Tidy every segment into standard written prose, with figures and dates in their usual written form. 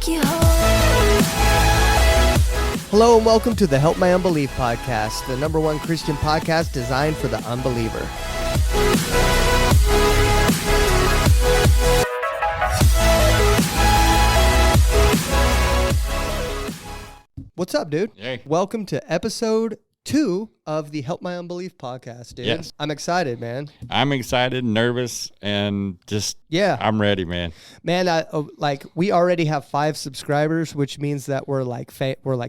take you home. Hello and welcome to the Help My Unbelief podcast, the number one Christian podcast designed for the unbeliever. What's up, dude? Hey. Welcome to episode 2 of the Help My Unbelief podcast, dude. Yes. I'm excited, man. I'm excited, nervous, and just, I'm ready, man. Man, we already have 5 subscribers, which means that we're like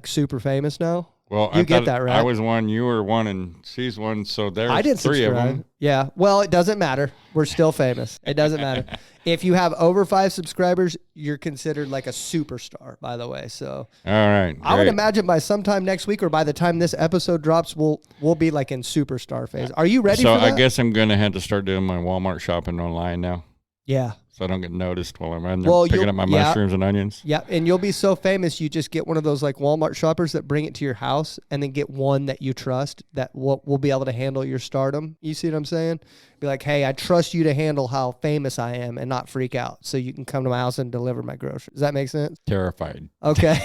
super famous now. Well, you get that, right? I was one, you were one, and she's one, so there's I didn't 3 subscribe. of them. Yeah, well, it doesn't matter. We're still famous. It doesn't matter. If you have over 5 subscribers, you're considered like a superstar, by the way. So, all right, I would imagine by sometime next week or by the time this episode drops, we'll be like in superstar phase. Are you ready for that? So I guess I'm going to have to start doing my Walmart shopping online now. Yeah. So I don't get noticed while I'm in there picking up my mushrooms and onions. Yeah, and you'll be so famous, you just get one of those like Walmart shoppers that bring it to your house and then get one that you trust that will be able to handle your stardom. You see what I'm saying? Be like, hey, I trust you to handle how famous I am and not freak out so you can come to my house and deliver my groceries. Does that make sense? Terrified. Okay.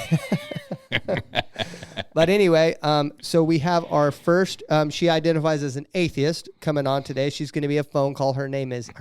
But anyway, so we have our first, she identifies as an atheist coming on today. She's going to be a phone call. Her name is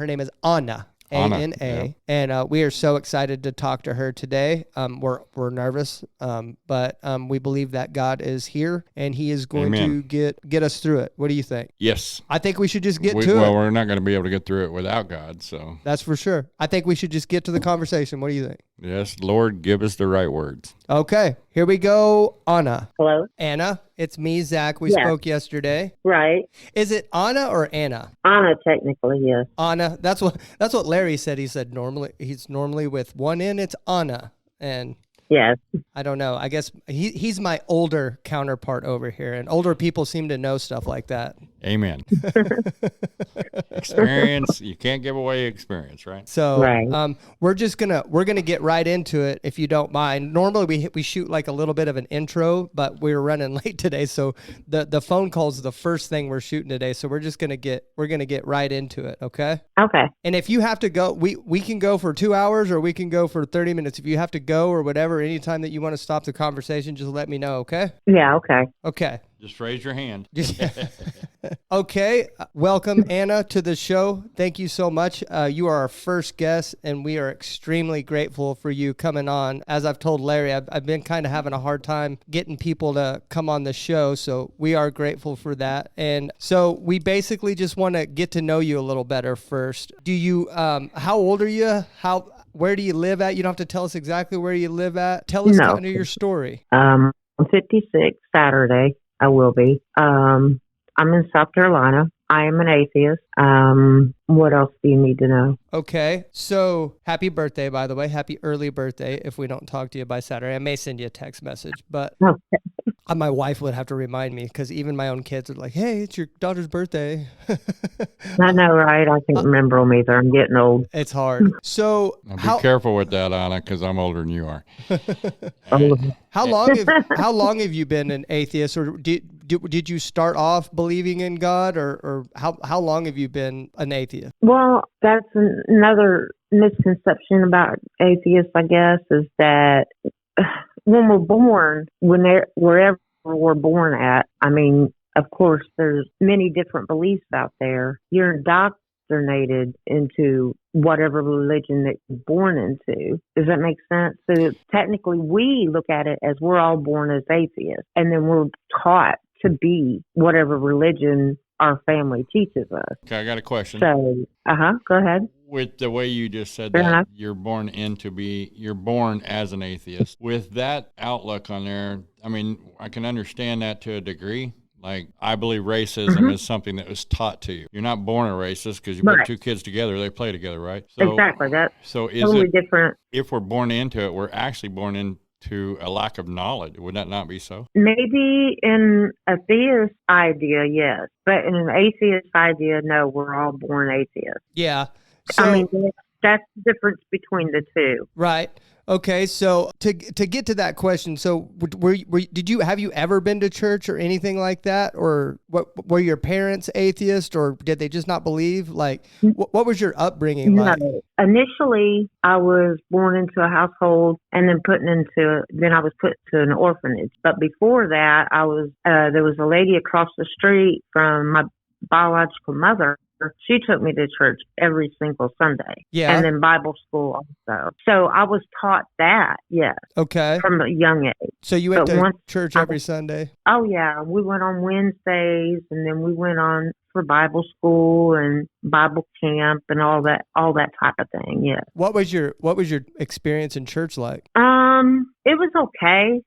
Ana. Ana, yeah. And we are so excited to talk to her today. We're nervous, but we believe that God is here and He is going to get us through it. What do you think? Yes. I think we should just get to it. Well, we're not going to be able to get through it without God, so. That's for sure. I think we should just get to the conversation. What do you think? Yes, Lord, give us the right words. Okay, here we go. Ana. Hello? Anna, it's me, Zach. We spoke yesterday. Right. Is it Ana or Anna? Ana, technically, yes. Ana. That's what Larry said. He said he's normally with one N. It's Ana. And yes. I don't know. I guess he's my older counterpart over here, and older people seem to know stuff like that. Amen. Experience. You can't give away experience, right? So right. we're gonna get right into it if you don't mind. Normally we shoot like a little bit of an intro, but we were running late today, so the phone call's the first thing we're shooting today. So we're gonna get right into it, okay? Okay. And if you have to go, we can go for 2 hours or we can go for 30 minutes. If you have to go or whatever, anytime that you want to stop the conversation, just let me know, okay? Yeah, okay. Okay. Just raise your hand. Okay. Welcome, Anna, to the show. Thank you so much. You are our first guest, and we are extremely grateful for you coming on. As I've told Larry, I've been kind of having a hard time getting people to come on the show, so we are grateful for that. And so we basically just want to get to know you a little better first. Do you, how old are you? Where do you live at? You don't have to tell us exactly where you live at. Tell us kind of your story. I'm 56 Saturday. I will be. I'm in South Carolina. I am an atheist. What else do you need to know? Okay. So happy birthday, by the way. Happy early birthday if we don't talk to you by Saturday. I may send you a text message, but my wife would have to remind me because even my own kids are like, hey, it's your daughter's birthday. I know, right? I can't remember them either. I'm getting old. It's hard. So now be careful with that, Anna, because I'm older than you are. How long have you been an atheist, or did you start off believing in God, or how long have you been an atheist? Well, that's another misconception about atheists, I guess, is that when we're born, wherever we're born at, I mean, of course, there's many different beliefs out there. You're indoctrinated into whatever religion that you're born into. Does that make sense? So technically, we look at it as we're all born as atheists, and then we're taught to be whatever religion our family teaches us. Okay, I got a question. So, go ahead. With the way you just said Fair that, enough. you're born as an atheist. With that outlook on there, I mean, I can understand that to a degree. Like, I believe racism is something that was taught to you. You're not born a racist because you put two kids together, they play together, right? So, exactly. That's is totally different. If we're born into it, we're actually born into a lack of knowledge. Would that not be so? Maybe in a theist idea, yes. But in an atheist idea, no, we're all born atheists. Yeah. So, I mean, that's the difference between the two. Right. Okay, so to get to that question, so have you ever been to church or anything like that, or were your parents atheist, or did they just not believe? Like, what was your upbringing like? No. Initially, I was born into a household and then I was put to an orphanage. But before that, there was a lady across the street from my biological mother. She took me to church every single Sunday. Yeah. And then Bible school also. So I was taught that, yes. Okay. From a young age. So you went to church every Sunday? Oh, yeah. We went on Wednesdays, and then we went on for Bible school and Bible camp and all that type of thing, yeah. What was your experience in church like? It was okay.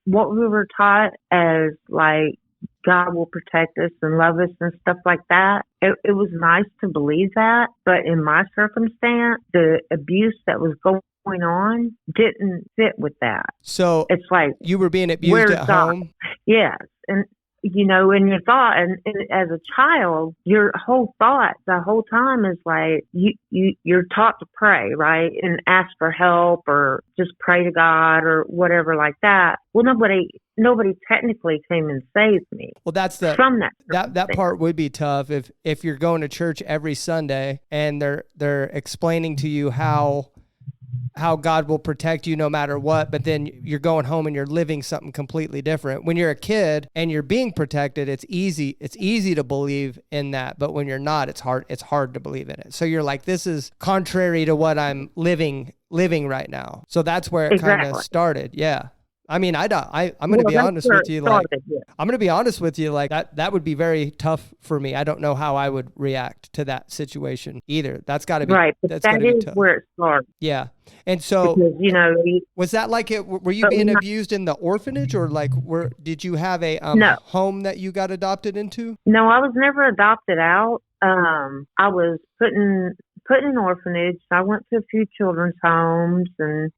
What we were taught as, like, God will protect us and love us and stuff like that. It was nice to believe that, but in my circumstance, the abuse that was going on didn't fit with that. So it's like you were being abused at home? Yes. And and your thought, and as a child, your whole thought the whole time is like you're taught to pray, right, and ask for help or just pray to God or whatever like that. Well, nobody technically came and saved me. Well, that's from that part would be tough if you're going to church every Sunday and they're explaining to you how God will protect you no matter what, but then you're going home and you're living something completely different. When you're a kid and you're being protected, it's easy to believe in that, but when you're not, it's hard to believe in it. So you're like, this is contrary to what I'm living right now. So that's where it kind of started. Yeah. I mean, I'm going to be honest with you. Like, I'm going to be honest with you. Like that would be very tough for me. I don't know how I would react to that situation either. That's got to be right. But that is where it started. Yeah. And so, because, was that like it? Were you being abused in the orphanage, or like did you have a home that you got adopted into? No, I was never adopted out. I was put in an orphanage. I went to a few children's homes, and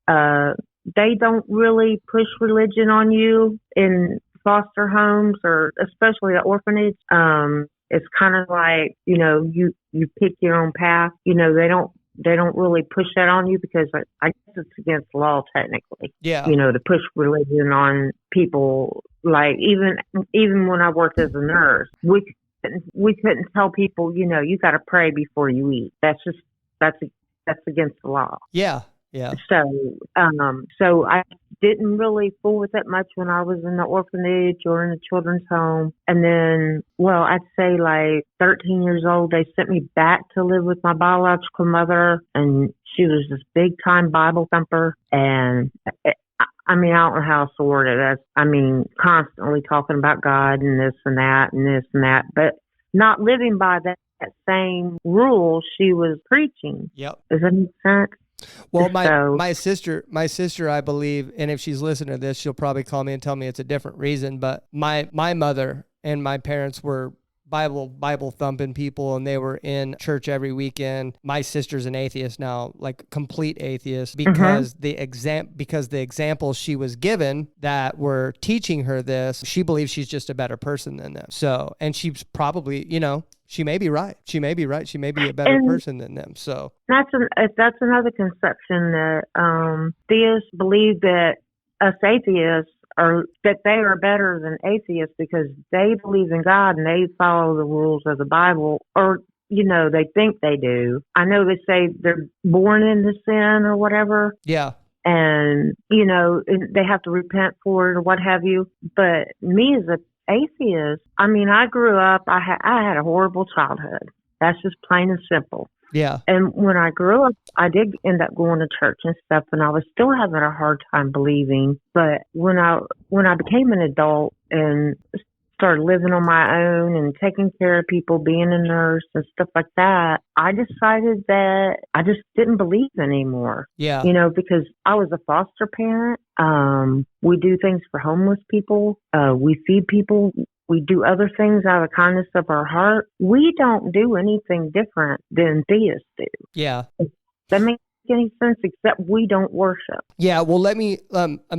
they don't really push religion on you in foster homes, or especially the orphanage. It's kind of like, you pick your own path. They don't really push that on you, because I guess it's against the law technically. Yeah. To push religion on people. Like even when I worked as a nurse, we couldn't tell people, you got to pray before you eat. That's against the law. Yeah. Yeah. So I didn't really fool with it much when I was in the orphanage or in the children's home. And then, I'd say like 13 years old, they sent me back to live with my biological mother, and she was this big time Bible thumper. And I don't know how else to word it. Constantly talking about God and this and that and this and that, but not living by that same rule she was preaching. Yep. Does that make sense? Well, my sister, I believe, and if she's listening to this, she'll probably call me and tell me it's a different reason. But my mother and my parents were Bible thumping people, and they were in church every weekend. My sister's an atheist now, like complete atheist, because the examples she was given that were teaching her this, she believes she's just a better person than them. So, and she's probably, she may be right. She may be a better person than them. So that's another conception that theists believe that us atheists that they are better than atheists because they believe in God and they follow the rules of the Bible, or they think they do. I know they say they're born into sin or whatever. Yeah. And they have to repent for it or what have you. But me as a atheist, I grew up, I had a horrible childhood. That's just plain and simple. Yeah. And when I grew up, I did end up going to church and stuff, and I was still having a hard time believing. But when I became an adult and started living on my own and taking care of people, being a nurse and stuff like that, I decided that I just didn't believe anymore. Yeah. Because I was a foster parent. We do things for homeless people. We feed people. We do other things out of the kindness of our heart. We don't do anything different than theists do. Yeah. That makes any sense except we don't worship. Yeah, well, let me.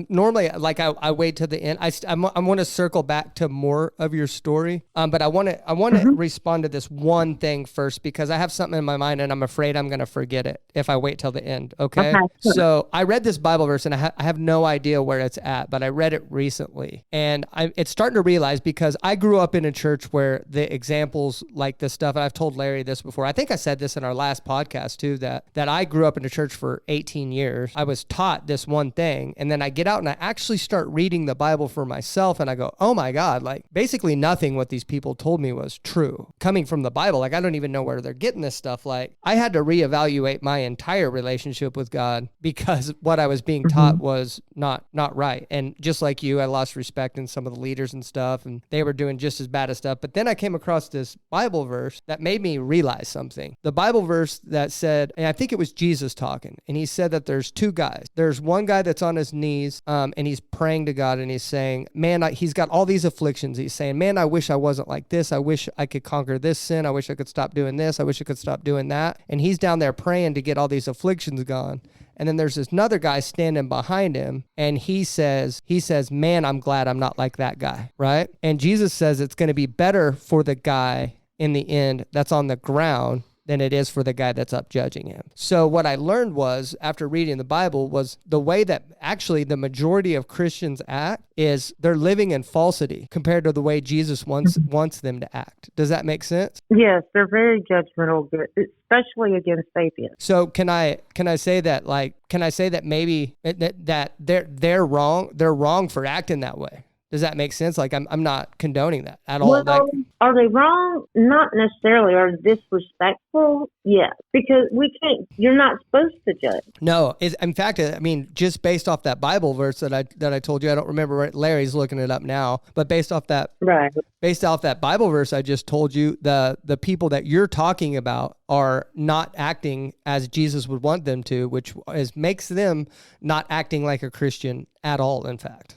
Normally, like I wait till the end. I want to circle back to more of your story. But I want to respond to this one thing first because I have something in my mind and I'm afraid I'm going to forget it if I wait till the end. Okay. Sure. So I read this Bible verse and I have no idea where it's at, but I read it recently and it's starting to realize because I grew up in a church where the examples like this stuff. And I've told Larry this before. I think I said this in our last podcast too. That I grew up in a church for 18 years. I was taught this one thing and then I get out and I actually start reading the Bible for myself and I go, oh my God, like basically nothing what these people told me was true. Coming from the Bible, like I don't even know where they're getting this stuff. Like I had to reevaluate my entire relationship with God because what I was being taught was not right. And just like you, I lost respect in some of the leaders and stuff and they were doing just as bad as stuff. But then I came across this Bible verse that made me realize something. The Bible verse that said, and I think it was Jesus talking, and he said that there's two guys. There's one guy that's on his knees and he's praying to God and he's saying, man, he's got all these afflictions. He's saying, man, I wish I wasn't like this. I wish I could conquer this sin. I wish I could stop doing this. I wish I could stop doing that. And he's down there praying to get all these afflictions gone. And then there's this another guy standing behind him and he says, man, I'm glad I'm not like that guy, right? And Jesus says it's going to be better for the guy in the end that's on the ground than it is for the guy that's up judging him. So what I learned was, after reading the Bible, was the way that actually the majority of Christians act is they're living in falsity compared to the way Jesus wants them to act. Does that make sense? Yes, they're very judgmental, especially against atheists. So can I say that maybe that they're wrong? They're wrong for acting that way. Does that make sense? Like I'm not condoning that at all. Well, are they wrong? Not necessarily. Are they disrespectful? Yes, because you're not supposed to judge. No, in fact, I mean, just based off that Bible verse that I told you, I don't remember. Larry's looking it up now, but based off that Bible verse I just told you, the people that you're talking about are not acting as Jesus would want them to, which makes them not acting like a Christian at all, in fact.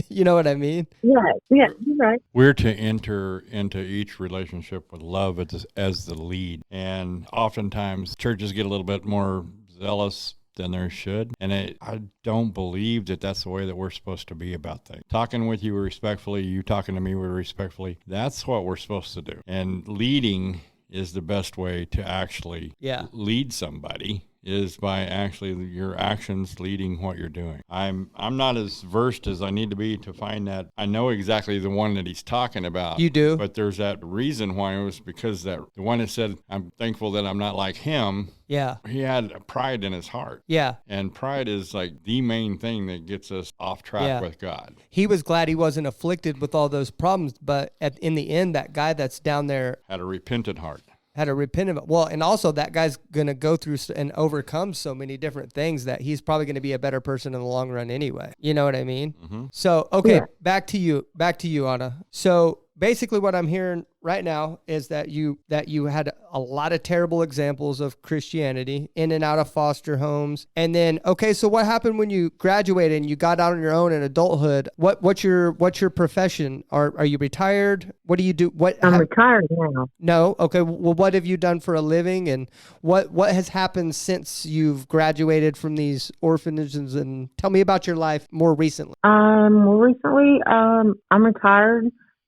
You know what I mean? Right. Yeah, you're right. We're to enter into each relationship with love as the lead. And oftentimes churches get a little bit more zealous than there should. And I don't believe that that's the way that we're supposed to be about things. Talking with you respectfully, you talking to me respectfully, that's what we're supposed to do. And leading is the best way to actually lead somebody, is by actually your actions leading what you're doing. I'm not as versed as I need to be to find that. I know exactly the one that he's talking about. You do? But there's that reason why. It was because that the one that said, I'm thankful that I'm not like him. Yeah. He had pride in his heart. Yeah. And pride is like the main thing that gets us off track with God. He was glad he wasn't afflicted with all those problems, but in the end, that guy that's down there had a repentant heart. Well, and also that guy's going to go through and overcome so many different things that he's probably going to be a better person in the long run anyway. You know what I mean? Mm-hmm. So, okay, back to you, Ana. So basically what I'm hearing right now is that you had a lot of terrible examples of Christianity in and out of foster homes. And then, okay, so what happened when you graduated and you got out on your own in adulthood? What's your profession? Are you retired? What do you do? I'm retired now. No? Okay. Well, what have you done for a living? And what has happened since you've graduated from these orphanages? And tell me about your life more recently. I'm retired.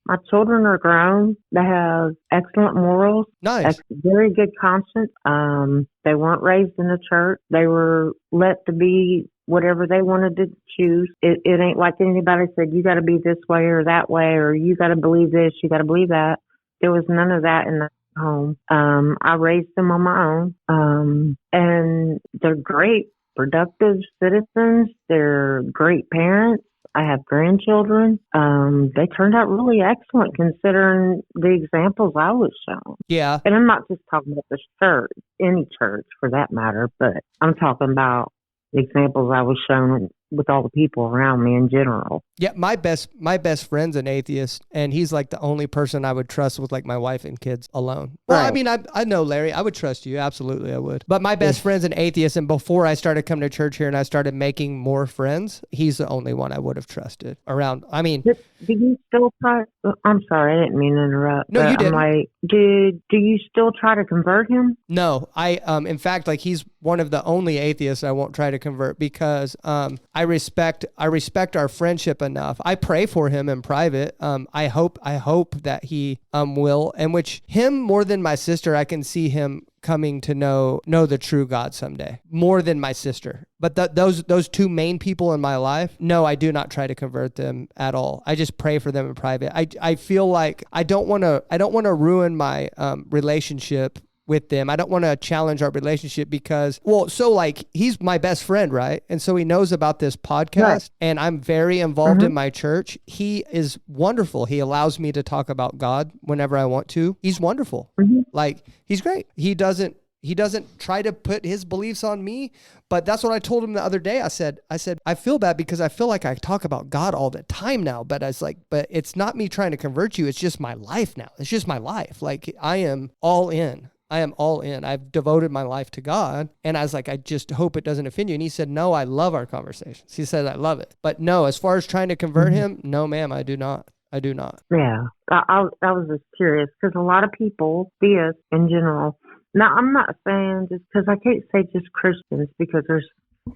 My children are grown. They have excellent morals. Nice. Very good conscience. They weren't raised in the church. They were let to be whatever they wanted to choose. It ain't like anybody said, you got to be this way or that way, or you got to believe this, you got to believe that. There was none of that in the home. I raised them on my own. And they're great, productive citizens. They're great parents. I have grandchildren. They turned out really excellent considering the examples I was shown. Yeah. And I'm not just talking about the church, any church for that matter, but I'm talking about the examples I was shown with all the people around me in general. Yeah, my best friend's an atheist, and he's like the only person I would trust with like my wife and kids alone. Well, right. I mean, I know Larry, I would trust you. Absolutely, I would. But my best friend's an atheist, and before I started coming to church here and I started making more friends, he's the only one I would have trusted around. I mean, do you still try? I'm sorry, I didn't mean to interrupt. No, but you didn't. I'm like, do you still try to convert him? No, in fact, like he's one of the only atheists I won't try to convert because I respect our friendship enough. I pray for him in private. I hope that he will, and which him more than my sister, I can see him coming to know the true God someday, more than my sister. But those two main people in my life, no, I do not try to convert them at all. I just pray for them in private. I feel like I don't want to ruin my relationship with them. I don't want to challenge our relationship because, so like he's my best friend, right? And so he knows about this podcast, right. And I'm very involved in my church. He is wonderful. He allows me to talk about God whenever I want to. He's wonderful. Like he's great. He doesn't try to put his beliefs on me, but that's what I told him the other day. I said, I feel bad because I feel like I talk about God all the time now, but I was like, but it's not me trying to convert you. It's just my life now. It's just my life. Like I am all in. I've devoted my life to God. And I was like, I just hope it doesn't offend you. And he said, no, I love our conversations. He said, I love it. But no, as far as trying to convert him, no, ma'am, I do not. Yeah. I was just curious because a lot of people, theists in general, now I'm not saying just because I can't say just Christians because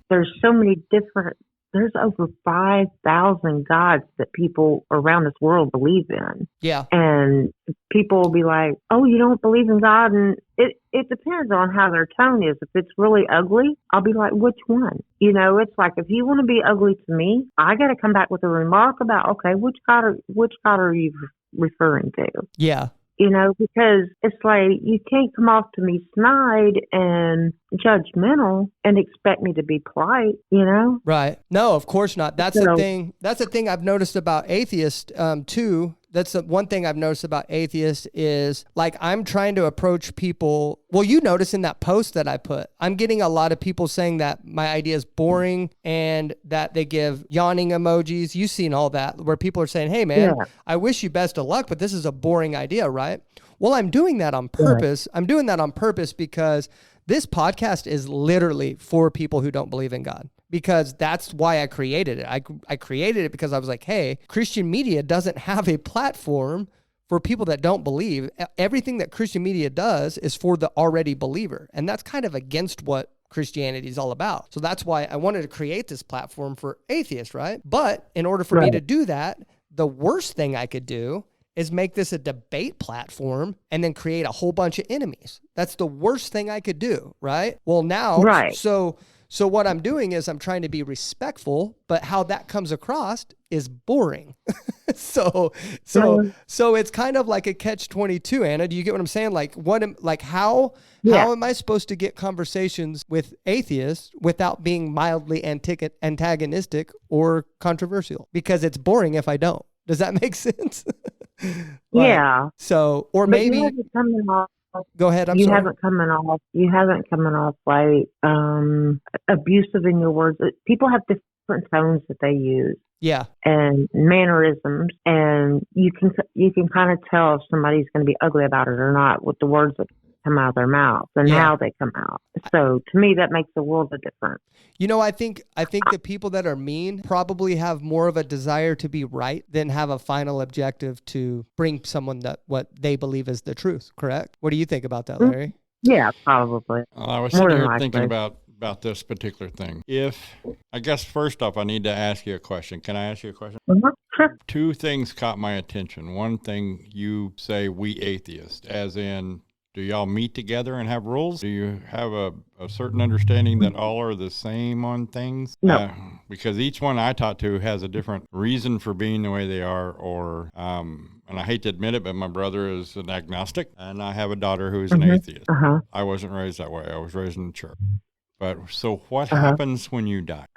there's so many different, there's over 5,000 gods that people around this world believe in. Yeah. And people will be like, oh, you don't believe in God? And it depends on how their tone is. If it's really ugly, I'll be like, which one? You know, it's like, if you want to be ugly to me, I got to come back with a remark about, okay, which God are you referring to? Yeah. You know, because it's like you can't come off to me snide and judgmental and expect me to be polite, you know? Right. No, of course not. That's the thing. That's the thing I've noticed about atheists too. That's the one thing I've noticed about atheists is like I'm trying to approach people. Well, you notice in that post that I put, I'm getting a lot of people saying that my idea is boring and that they give yawning emojis. You've seen all that where people are saying, hey, man, I wish you best of luck, but this is a boring idea, right? Well, I'm doing that on purpose. I'm doing that on purpose because this podcast is literally for people who don't believe in God. Because that's why I created it. I created it because I was like, hey, Christian media doesn't have a platform for people that don't believe. Everything that Christian media does is for the already believer. And that's kind of against what Christianity is all about. So that's why I wanted to create this platform for atheists, right? But in order for me to do that, the worst thing I could do is make this a debate platform and then create a whole bunch of enemies. That's the worst thing I could do, right? Well, now, So what I'm doing is I'm trying to be respectful, but how that comes across is boring. So it's kind of like a catch-22, Anna. Do you get what I'm saying? Like how am I supposed to get conversations with atheists without being mildly antagonistic or controversial? Because it's boring if I don't. Does that make sense? So, or but maybe go ahead. You haven't coming off like abusive in your words. People have different tones that they use. Yeah. And mannerisms, and you can kind of tell if somebody's going to be ugly about it or not with the words that come out of their mouth and how they come out. So to me, that makes a world of difference. You know, I think the people that are mean probably have more of a desire to be right than have a final objective to bring someone that what they believe is the truth. Correct? What do you think about that, Larry? Yeah, probably. I was sitting here thinking about this particular thing. I guess first off, I need to ask you a question. Can I ask you a question? Sure. Two things caught my attention. One thing, you say we atheists, as in, do y'all meet together and have rules? Do you have a certain understanding that all are the same on things? No. Because each one I talk to has a different reason for being the way they are, or, and I hate to admit it, but my brother is an agnostic, and I have a daughter who is an atheist. I wasn't raised that way. I was raised in the church. But so what happens when you die?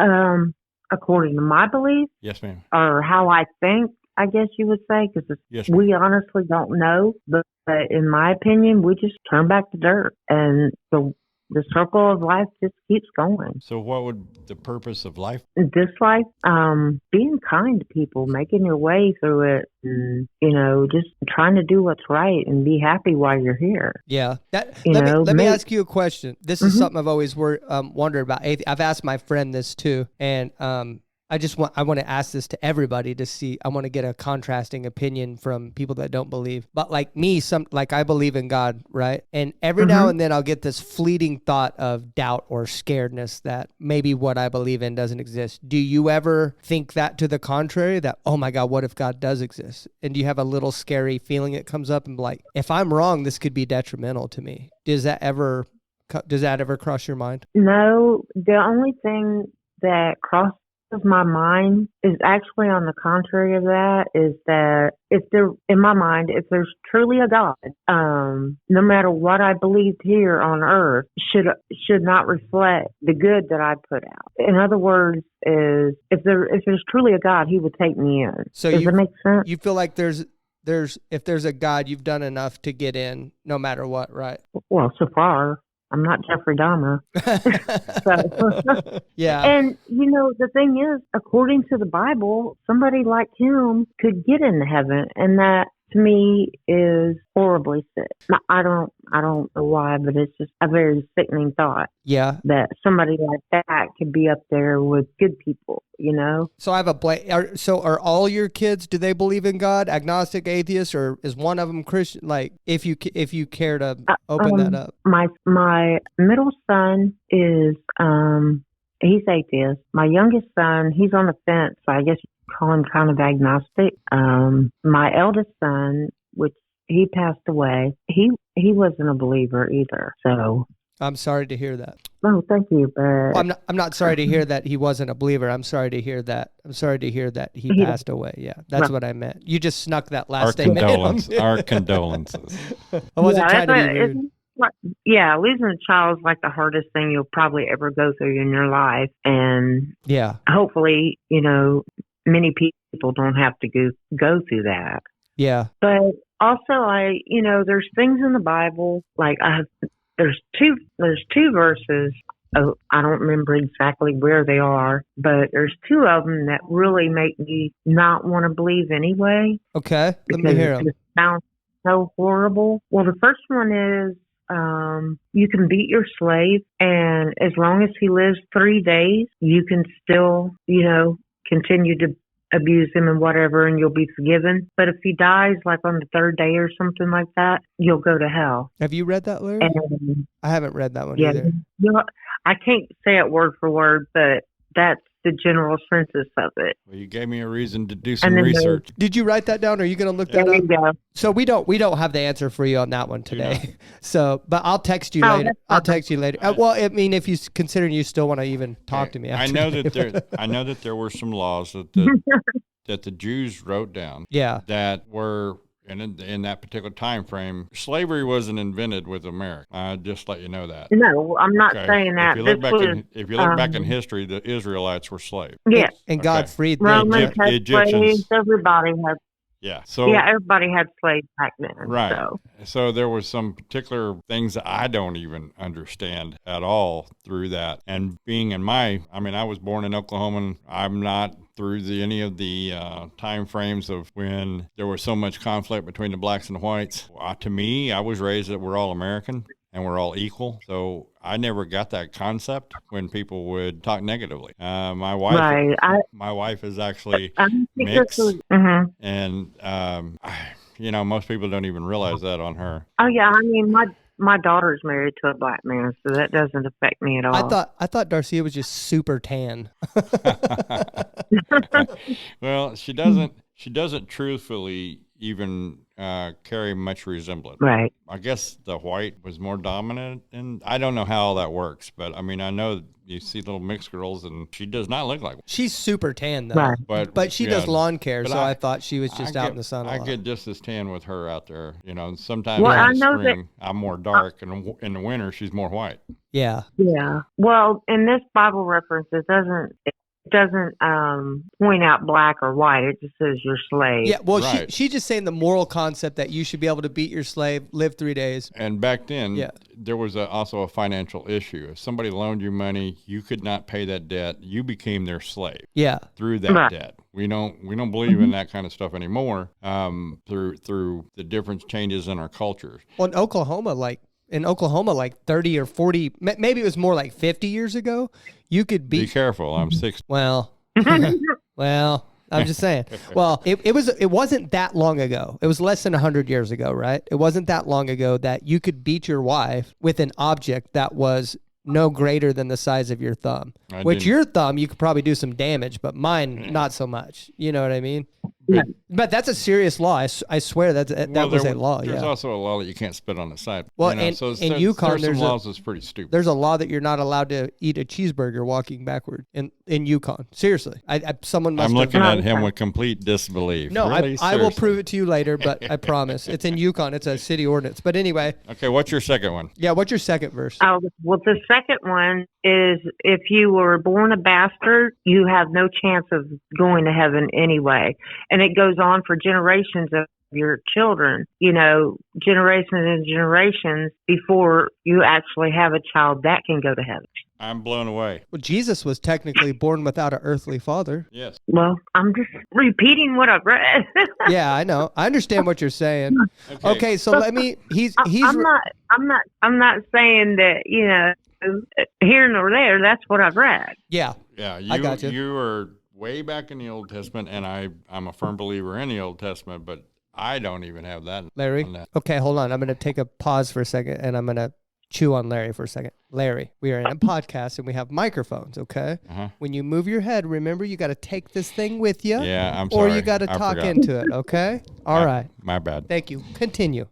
According to my belief? Yes, ma'am. Or how I think, I guess you would say, because we honestly don't know. But in my opinion, we just turn back to dirt, and the circle of life just keeps going. So what would the purpose of life? This life, being kind to people, making your way through it, and, just trying to do what's right and be happy while you're here. Yeah. Let me ask you a question. This is something I've always wondered about. I've asked my friend this too, and I want to ask this to everybody to see. I want to get a contrasting opinion from people that don't believe. But like me, I believe in God, right? And every now and then I'll get this fleeting thought of doubt or scaredness that maybe what I believe in doesn't exist. Do you ever think that to the contrary, that, oh my God, what if God does exist? And do you have a little scary feeling that comes up and like, if I'm wrong, this could be detrimental to me? Does that ever cross your mind? No, the only thing that crosses my mind is actually on the contrary of that, is that in my mind, if there's truly a God, no matter what I believed here on earth should not reflect the good that I put out. In other words, is if there's truly a God, he would take me in. So does that make sense? You feel like if there's a God, you've done enough to get in no matter what, right? Well, so far, I'm not Jeffrey Dahmer. So, yeah. And, the thing is, according to the Bible, somebody like him could get into heaven. And that, to me, is horribly sick. I don't know why, but it's just a very sickening thought. Yeah. That somebody like that could be up there with good people, So I have so are all your kids, do they believe in God, agnostic, atheist, or is one of them Christian? Like, if you care to open that up. My middle son is, he's atheist. My youngest son, he's on the fence. So I guess you could call him kind of agnostic. My eldest son, which he passed away, he wasn't a believer either. So I'm sorry to hear that. Oh, thank you. But well, I'm not sorry to hear that he wasn't a believer. I'm sorry to hear that. He passed away. Yeah, that's what I meant. You just snuck that last statement. Our condolences. I wasn't trying to be rude. Yeah, losing a child is like the hardest thing you'll probably ever go through in your life. And yeah, hopefully, many people don't have to go through that. Yeah. But also, there's things in the Bible, like there's two verses. Oh, I don't remember exactly where they are, but there's two of them that really make me not want to believe anyway. Okay, let me hear them. It sounds so horrible. Well, the first one is, you can beat your slave, and as long as he lives 3 days, you can still, continue to abuse him and whatever, and you'll be forgiven. But if he dies like on the third day or something like that, you'll go to hell. Have you read that, Larry? I haven't read that one either. I can't say it word for word, but that's the general census of it. Well, you gave me a reason to do some research. Did you write that down? Or are you going to look that up? There you go. So we don't have the answer for you on that one today. So, but I'll text you later. I'll text you later. Well, I mean, if you considering you still want to even talk to me, I know that there were some laws that the Jews wrote down. Yeah. That were. And in that particular time frame, slavery wasn't invented with America. I just let you know that. No, I'm not saying that. If you look back in history, the Israelites were slaves. Yes. And God freed the Romans had Egyptians. Slaves, everybody had. Yeah. Everybody had slaves back then. Right. So there was some particular things that I don't even understand at all through that. And being I was born in Oklahoma, and I'm not through any of the time frames of when there was so much conflict between the blacks and the whites. To me, I was raised that we're all American and we're all equal. So I never got that concept when people would talk negatively. My wife is actually mixed, and most people don't even realize that on her. Oh yeah, I mean my daughter's married to a black man, so that doesn't affect me at all. I thought Darcia was just super tan. Well, she doesn't truthfully even carry much resemblance. Right. I guess the white was more dominant, and I don't know how all that works, but I mean, I know you see little mixed girls, and she does not look like one. She's super tan, though. Right. But she does lawn care, so I thought she was just out in the sun. I get just as tan with her out there. Sometimes in the spring, I'm more dark, and in the winter, she's more white. Yeah. Yeah. Well, in this Bible reference, it doesn't point out black or white. It just says your slave. Yeah, well, right. she's just saying the moral concept that you should be able to beat your slave, live 3 days. And back then, there was also a financial issue. If somebody loaned you money, you could not pay that debt. You became their slave. Yeah. Through that debt. We don't believe in that kind of stuff anymore. Through the different changes in our cultures. Well, in Oklahoma, like 30 or 40, maybe it was more like 50 years ago, you could be careful. I'm 60. Well, Well, I'm just saying. Well, it wasn't that long ago. It was less than 100 years ago, right? It wasn't that long ago that you could beat your wife with an object that was no greater than the size of your thumb. Which your thumb, you could probably do some damage, but mine, not so much. You know what I mean? But that's a serious law. I swear that was a law. There's yeah. also a law that you can't spit on the side. Well, you know? and So in Yukon, there's some laws that's pretty stupid. There's a law that you're not allowed to eat a cheeseburger walking backward in Yukon. Seriously, someone must. I'm looking at him with complete disbelief. No, really? I will prove it to you later, but I promise it's in Yukon. It's a city ordinance. But anyway. Okay, what's your second one? Yeah, what's your second verse? Well, the second one is if you were born a bastard, you have no chance of going to heaven anyway. And it goes on for generations of your children, generations and generations before you actually have a child that can go to heaven. I'm blown away. Well, Jesus was technically born without an earthly father. Yes. Well, I'm just repeating what I've read. Yeah, I know. I understand what you're saying. Okay, so let me. I'm not saying that here nor there. That's what I've read. Yeah. Yeah. I got you. You are way back in the Old Testament, and I'm a firm believer in the Old Testament, but I don't even have that. Larry? Okay, hold on. I'm going to take a pause for a second, and I'm going to chew on Larry for a second. Larry, we are in a podcast, and we have microphones, okay? Uh-huh. When you move your head, remember you got to take this thing with you. Yeah, I'm sorry. Or you got to talk into it, okay? All right. My bad. Thank you. Continue.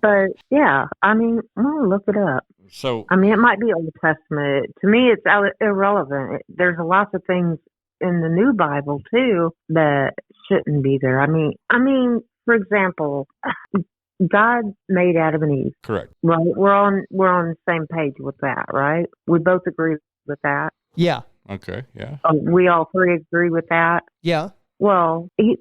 But, yeah, I'm going to look it up. So, it might be Old Testament. To me, it's irrelevant. There's lots of things in the New Bible, too, that shouldn't be there. For example, God made Adam and Eve. Correct. Right? We're on the same page with that, right? We both agree with that. Yeah. Okay, yeah. We all three agree with that. Yeah. Well, he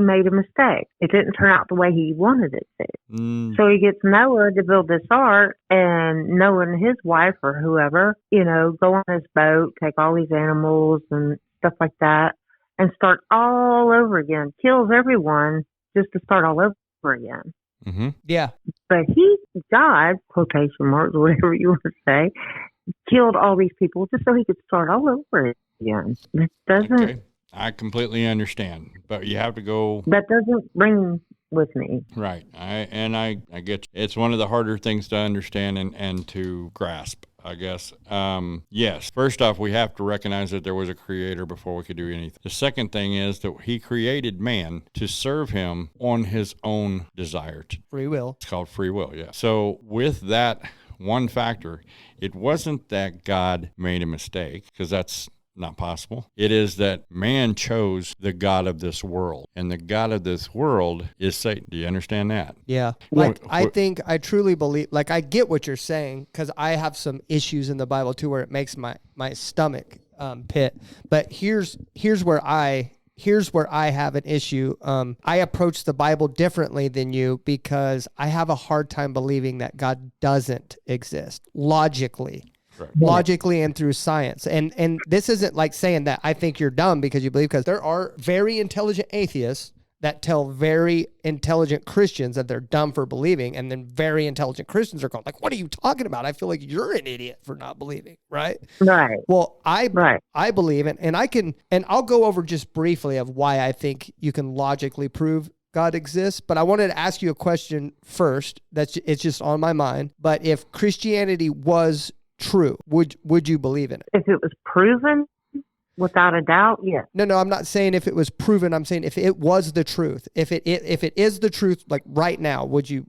made a mistake. It didn't turn out the way he wanted it to. So he gets Noah to build this ark, and Noah and his wife or whoever, go on his boat, take all these animals and stuff like that, and start all over again. Kills everyone just to start all over again. Mm-hmm. Yeah. But God, quotation marks, whatever you want to say, killed all these people just so he could start all over again. It doesn't. Okay. I completely understand, but you have to go. That doesn't ring with me. Right. I get you. It's one of the harder things to understand and to grasp, I guess. Yes. First off, we have to recognize that there was a creator before we could do anything. The second thing is that he created man to serve him on his own desire. Free will. It's called free will, yeah. So with that one factor, it wasn't that God made a mistake, because that's not possible. It is that man chose the God of this world, and the God of this world is Satan. Do you understand that? Yeah. I truly believe, I get what you're saying, because I have some issues in the Bible too where it makes my stomach pit. But here's where I have an issue. I approach the Bible differently than you because I have a hard time believing that God doesn't exist logically. Right. Logically and through science. And this isn't like saying that I think you're dumb because you believe, because there are very intelligent atheists that tell very intelligent Christians that they're dumb for believing, and then very intelligent Christians are going like, what are you talking about? I feel like you're an idiot for not believing, right? Right. Well, I believe it, and I'll go over just briefly of why I think you can logically prove God exists, but I wanted to ask you a question first. It's just on my mind. But if Christianity was true, would you believe in it? If it was proven without a doubt, yes. No, I'm not saying if it was proven. I'm saying if it was the truth. If it is the truth, like right now, would you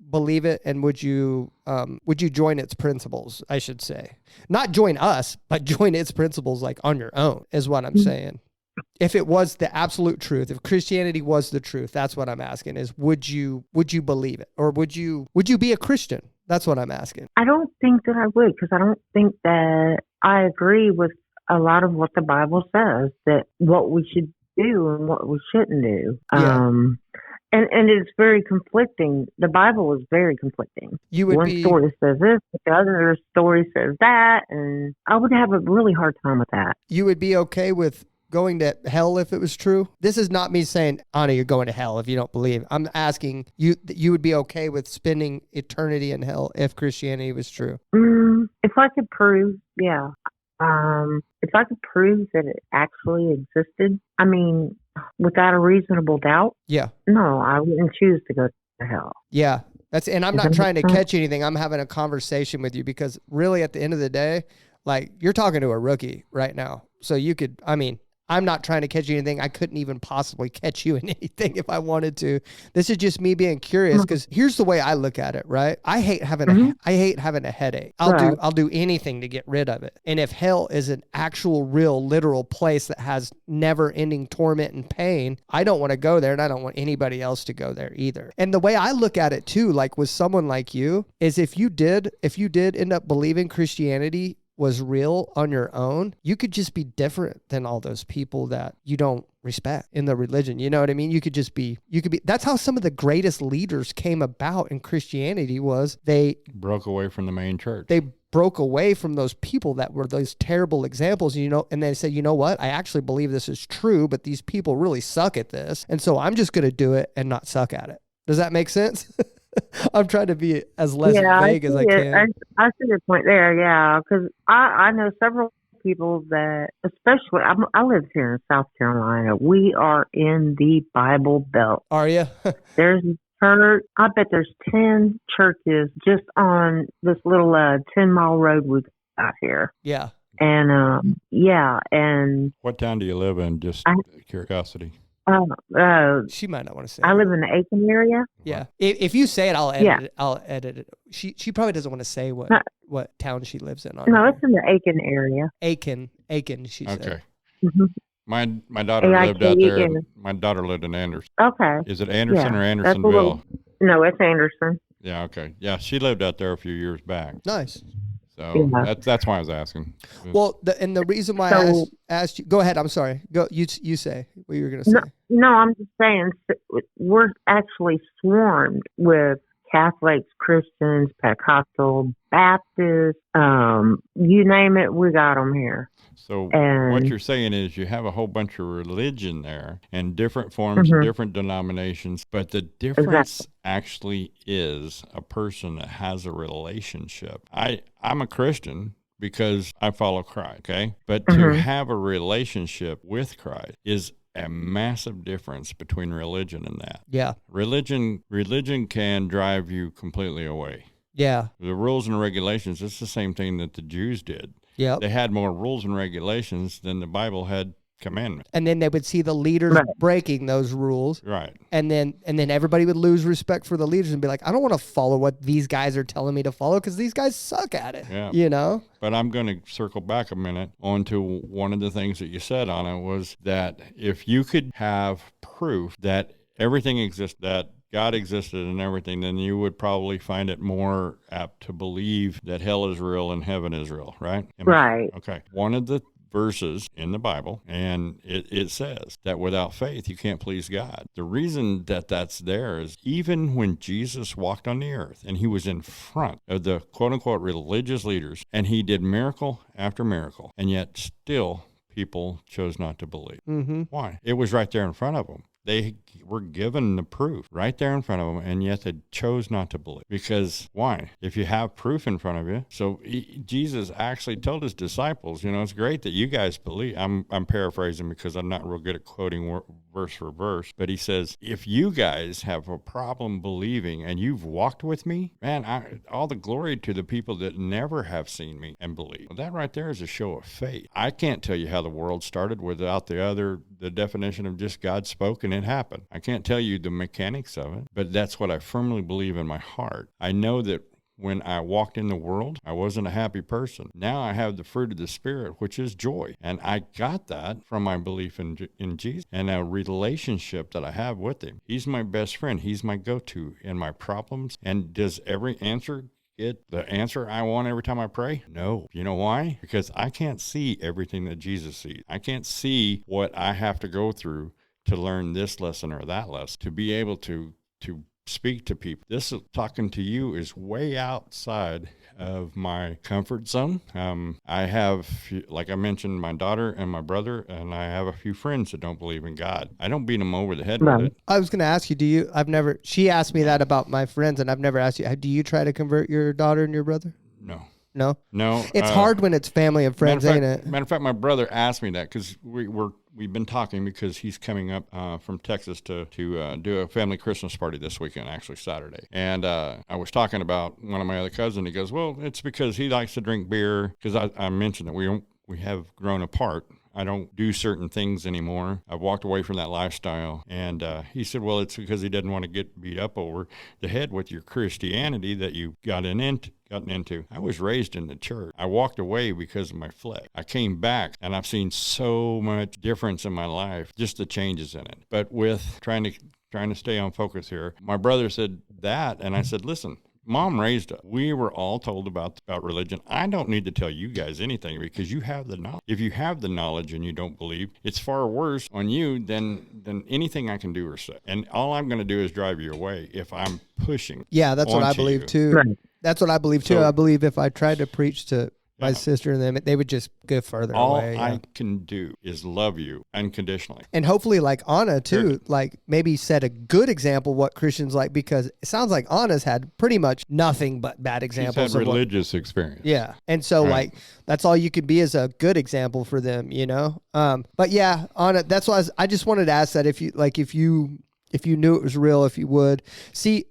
believe it, and would you join its principles? I should say, not join us, but join its principles like on your own is what I'm saying. If it was the absolute truth, if Christianity was the truth, that's what I'm asking. Is would you believe it, or would you be a Christian? That's what I'm asking. I don't think that I would, because I don't think that I agree with a lot of what the Bible says, that what we should do and what we shouldn't do. Yeah. And it's very conflicting. The Bible is very conflicting. One story says this, but the other story says that, and I would have a really hard time with that. You would be okay with going to hell if it was true? This is not me saying, Ana, you're going to hell if you don't believe. I'm asking you would be okay with spending eternity in hell if Christianity was true? If I could prove, yeah. If I could prove that it actually existed, I mean, without a reasonable doubt, Yeah. no, I wouldn't choose to go to hell. Yeah. And I'm Does not that trying to make sense? catch anything. I'm having a conversation with you because really at the end of the day, like you're talking to a rookie right now. So I'm not trying to catch you anything. I couldn't even possibly catch you in anything if I wanted to. This is just me being curious because here's the way I look at it, right? I hate having a headache. I'll do anything to get rid of it. And if hell is an actual, real, literal place that has never-ending torment and pain, I don't want to go there, and I don't want anybody else to go there either. And the way I look at it too, like with someone like you, is if you did end up believing Christianity was real on your own, you could just be different than all those people that you don't respect in the religion. You know what I mean? You could be, that's how some of the greatest leaders came about in Christianity was they broke away from the main church. They broke away from those people that were those terrible examples, and they said, you know what? I actually believe this is true, but these people really suck at this. And so I'm just going to do it and not suck at it. Does that make sense? I'm trying to be as less vague as I can. I see your point there, yeah, because I know several people that, especially, I live here in South Carolina. We are in the Bible Belt. Are you? There's church. I bet there's 10 churches just on this little 10-mile road we got here. Yeah. And, and... What town do you live in, just curiosity? She might not want to say. I live in the Aiken area. Yeah. If you say it, I'll edit it. I'll edit it. She probably doesn't want to say what town she lives in. No, it's in the Aiken area. Aiken, she said. Okay. Mm-hmm. My daughter lived out there. My daughter lived in Anderson. Okay. Is it Anderson or Andersonville? No, it's Anderson. Yeah, okay. Yeah, she lived out there a few years back. Nice. So that's why I was asking. Well, the reason why I asked you, go ahead. I'm sorry. Go. You say what you were going to say. No, I'm just saying we're actually swarmed with Catholics, Christians, Pentecostal, Baptists, you name it, we got them here. So what you're saying is you have a whole bunch of religion there and different forms, different denominations, but the difference actually is a person that has a relationship. I'm a Christian because I follow Christ, okay? But to have a relationship with Christ is a massive difference between religion and that. Yeah. Religion can drive you completely away. Yeah. The rules and regulations, it's the same thing that the Jews did. Yeah. They had more rules and regulations than the Bible had commandments. And then they would see the leaders breaking those rules. Right. And then everybody would lose respect for the leaders and be like, I don't want to follow what these guys are telling me to follow because these guys suck at it. Yeah. You know? But I'm going to circle back a minute onto one of the things that you said, Anna, was that if you could have proof that everything exists, that God existed and everything, then you would probably find it more apt to believe that hell is real and heaven is real, right? Right. Okay. One of the verses in the Bible, and it says that without faith, you can't please God. The reason that that's there is even when Jesus walked on the earth and he was in front of the quote-unquote religious leaders and he did miracle after miracle, and yet still people chose not to believe. Mm-hmm. Why? It was right there in front of them. They were given the proof right there in front of them, and yet they chose not to believe. Because why? If you have proof in front of you. So Jesus actually told his disciples, it's great that you guys believe. I'm paraphrasing because I'm not real good at quoting verse for verse. But he says, if you guys have a problem believing and you've walked with me, man, all the glory to the people that never have seen me and believe. Well, that right there is a show of faith. I can't tell you how the world started without the definition of just God spoke and it happened. I can't tell you the mechanics of it, but that's what I firmly believe in my heart. I know that when I walked in the world, I wasn't a happy person. Now I have the fruit of the Spirit, which is joy. And I got that from my belief in Jesus and a relationship that I have with him. He's my best friend. He's my go-to in my problems. And does every answer get the answer I want every time I pray? No. You know why? Because I can't see everything that Jesus sees. I can't see what I have to go through to learn this lesson or that lesson, to be able to speak to people. This talking to you is way outside of my comfort zone. I have, like I mentioned, my daughter and my brother, and I have a few friends that don't believe in God. I don't beat them over the head with it. I was going to ask you, she asked me that about my friends, and I've never asked you, do you try to convert your daughter and your brother? No. No? No. It's hard when it's family and friends, ain't it? Matter of fact, my brother asked me that because we've been talking because he's coming up from Texas to do a family Christmas party this weekend, actually Saturday. And I was talking about one of my other cousins. He goes, well, it's because he likes to drink beer, because I mentioned that we have grown apart. I don't do certain things anymore. I've walked away from that lifestyle. And he said, well, it's because he doesn't want to get beat up over the head with your Christianity that you gotten into. I was raised in the church. I walked away because of my flesh. I came back, and I've seen so much difference in my life, just the changes in it. But with trying to stay on focus here, my brother said that, and I said, listen, Mom raised us. We were all told about religion. I don't need to tell you guys anything because you have the knowledge. If you have the knowledge and you don't believe, it's far worse on you than anything I can do or say. And all I'm going to do is drive you away if I'm pushing. Yeah, that's what I believe too. Right. That's what I believe too. I believe if I tried to preach to my sister and them, they would just go further away. All I can do is love you unconditionally. And hopefully, like Ana too, like maybe set a good example of what Christians like, because it sounds like Ana's had pretty much nothing but bad examples. She's had religious experience. Yeah. And so like, that's all you could be, is a good example for them, you know? But yeah, Ana, that's why I just wanted to ask that if you knew it was real, if you would see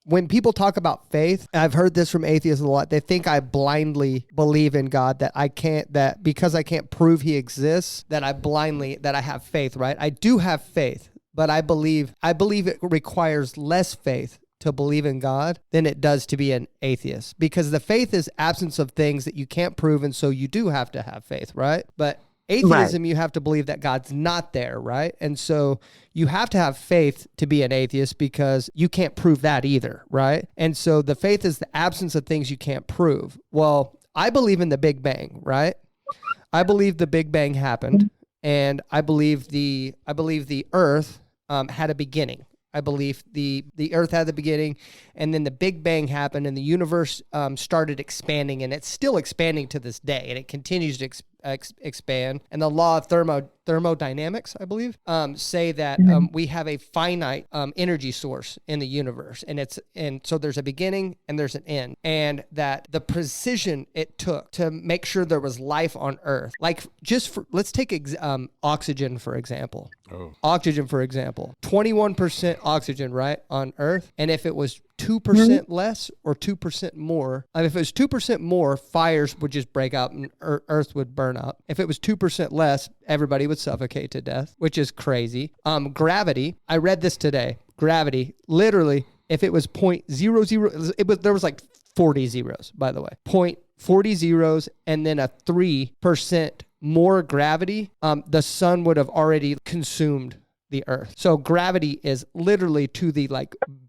when people talk about faith, I've heard this from atheists a lot. They think I blindly believe in God, that because I can't prove he exists, that I have faith, right? I do have faith, but I believe it requires less faith to believe in God than it does to be an atheist, because the faith is absence of things that you can't prove. And so you do have to have faith, right? But atheism, you have to believe that God's not there, right? And so you have to have faith to be an atheist because you can't prove that either, right? And so the faith is the absence of things you can't prove. Well, I believe in the Big Bang, right? I believe the Big Bang happened, and I believe the Earth had a beginning. I believe the Earth had the beginning, and then the Big Bang happened, and the universe started expanding, and it's still expanding to this day, and it continues to expand. And the law of thermodynamics, I believe, say that we have a finite energy source in the universe, and so there's a beginning and there's an end, and that the precision it took to make sure there was life on Earth, like let's take oxygen for example. Oxygen, for example, 21% oxygen, right, on Earth, and if it was 2% less or 2% more. If it was 2% more, fires would just break out and Earth would burn up. If it was 2% less, everybody would suffocate to death, which is crazy. Gravity, I read this today. Gravity, literally, if it was 0.00, there was like 40 zeros, by the way. 0.40 zeros and then a 3% more gravity, the sun would have already consumed the Earth. So gravity is literally to the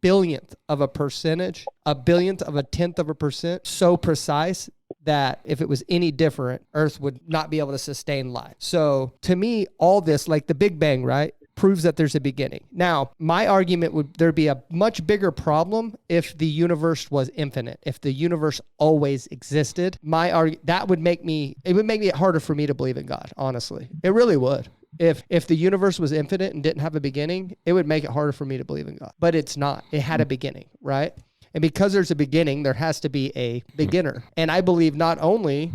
billionth of a percentage, a billionth of a tenth of a percent, so precise that if it was any different, Earth would not be able to sustain life. So to me, all this, like the Big Bang, right, proves that there's a beginning. Now, my argument would there'd be a much bigger problem if the universe was infinite, if the universe always existed. That would make it harder for me to believe in God, honestly. It really would. If the universe was infinite and didn't have a beginning, it would make it harder for me to believe in God. But it's not. It had a beginning, right? And because there's a beginning, there has to be a beginner. And I believe not only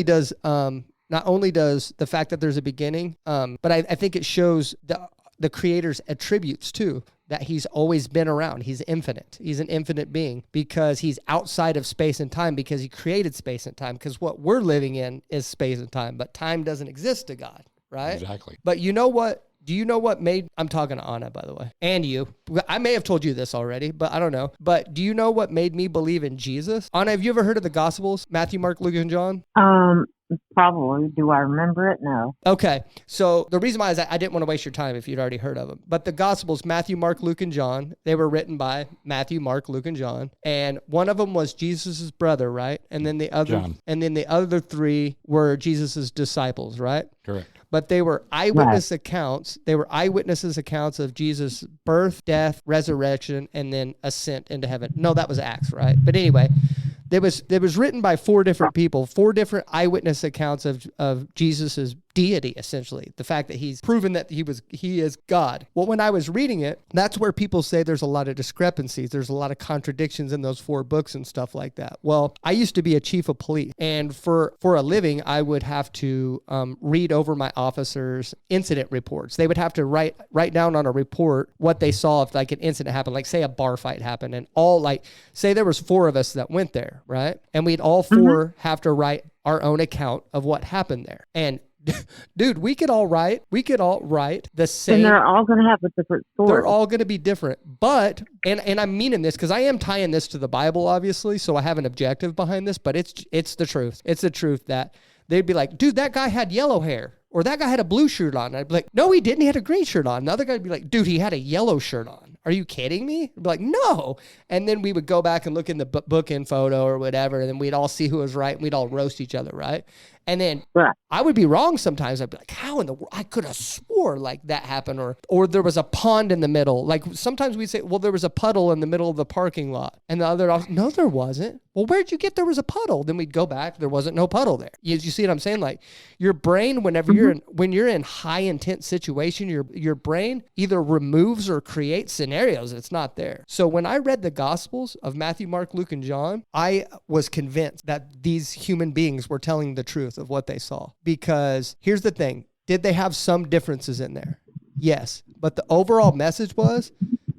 does the fact that there's a beginning, but I think it shows the Creator's attributes too, that he's always been around. He's infinite. He's an infinite being because he's outside of space and time, because he created space and time, because what we're living in is space and time, but time doesn't exist to God, right? Exactly. But you know what? Do you know what made, I'm talking to Ana, by the way, and you. I may have told you this already, but I don't know. But do you know what made me believe in Jesus? Ana, have you ever heard of the Gospels? Matthew, Mark, Luke, and John? Probably. Do I remember it? No. Okay. So the reason why is I didn't want to waste your time if you'd already heard of them. But the Gospels, Matthew, Mark, Luke, and John, they were written by Matthew, Mark, Luke, and John. And one of them was Jesus's brother, right? And then the other three were Jesus's disciples, right? Correct. But they were eyewitness accounts. They were eyewitnesses accounts of Jesus' birth, death, resurrection, and then ascent into heaven. No, that was Acts, right? But anyway, it was written by four different people, four different eyewitness accounts of Jesus' deity, essentially. The fact that he's proven that he is God. Well, when I was reading it, that's where people say there's a lot of discrepancies. There's a lot of contradictions in those 4 books and stuff like that. Well, I used to be a chief of police, and for a living, I would have to read over my officers' incident reports. They would have to write down on a report what they saw if like an incident happened, like say a bar fight happened, and all like say there was 4 of us that went there, right? And we'd all 4 have to write our own account of what happened there. And dude, we could all write the same. And they're all going to have a different story. They're all going to be different. But, and I'm meaning this because I am tying this to the Bible, obviously, so I have an objective behind this, but it's the truth. It's the truth that they'd be like, dude, that guy had yellow hair. Or that guy had a blue shirt on. And I'd be like, no, he didn't. He had a green shirt on. Another guy would be like, dude, he had a yellow shirt on. Are you kidding me? I'd be like, no. And then we would go back and look in the bookend photo or whatever, and then we'd all see who was right, and we'd all roast each other, right? And then I would be wrong sometimes. I'd be like, how in the world? I could have swore like that happened. Or there was a pond in the middle. Like sometimes we'd say, well, there was a puddle in the middle of the parking lot. And the other, no, there wasn't. Well, where'd you get there was a puddle? Then we'd go back. There wasn't no puddle there. You see what I'm saying? Like your brain, whenever when you're in high intense situation, your brain either removes or creates scenarios that's not there. So when I read the Gospels of Matthew, Mark, Luke, and John, I was convinced that these human beings were telling the truth of what they saw. Because here's the thing. Did they have some differences in there? Yes. But the overall message was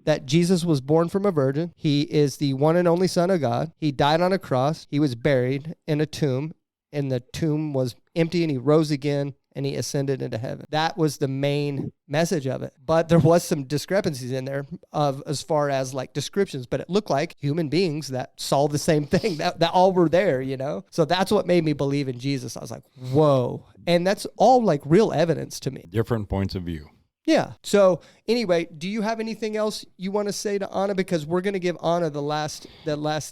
that Jesus was born from a virgin. He is the one and only Son of God. He died on a cross. He was buried in a tomb, and the tomb was empty, and he rose again, and he ascended into heaven. That was the main message of it. But there was some discrepancies in there of as far as like descriptions, but it looked like human beings that saw the same thing, that all were there, you know? So that's what made me believe in Jesus. I was like, whoa. And that's all like real evidence to me. Different points of view. Yeah. So anyway, do you have anything else you want to say to Ana? Because we're going to give Ana the last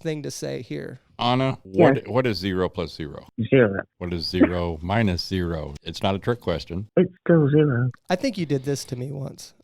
thing to say here. Ana, what is 0 plus 0? 0. What is 0 minus 0? It's not a trick question. It's still 0. I think you did this to me once.